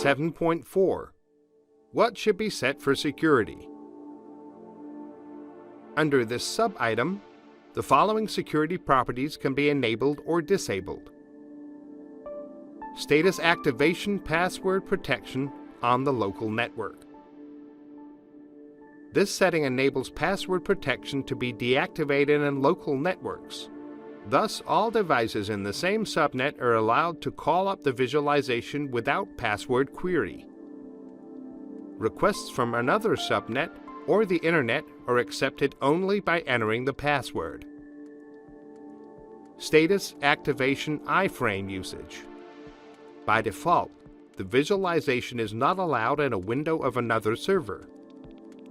7.4. What should be set for security? Under this sub-item, the following security properties can be enabled or disabled. Status activation password protection on the local network. This setting enables password protection to be deactivated in local networks. Thus, all devices in the same subnet are allowed to call up the visualization without password query. Requests from another subnet or the Internet are accepted only by entering the password. Status activation iframe usage. By default, the visualization is not allowed in a window of another server.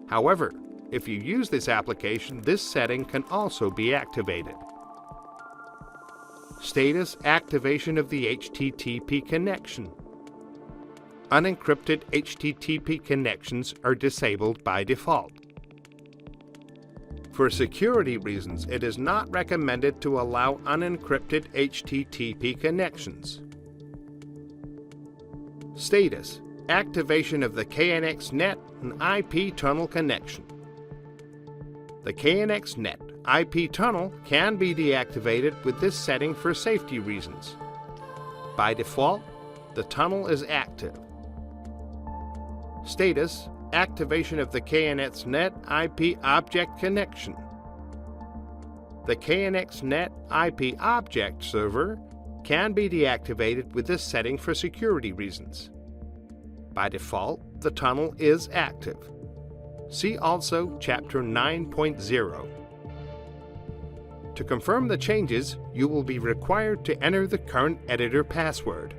However, if you use this application, this setting can also be activated. Status activation of the HTTP connection. Unencrypted HTTP connections are disabled by default. For security reasons, it is not recommended to allow unencrypted HTTP connections. Status activation of the KNX net and IP tunnel connection. The KNX net IP tunnel can be deactivated with this setting for safety reasons. By default, the tunnel is active. Status activation of the KNX net IP object connection. The KNX net IP object server can be deactivated with this setting for security reasons. By default, the tunnel is active. See also Chapter 9.0. To confirm the changes, you will be required to enter the current editor password.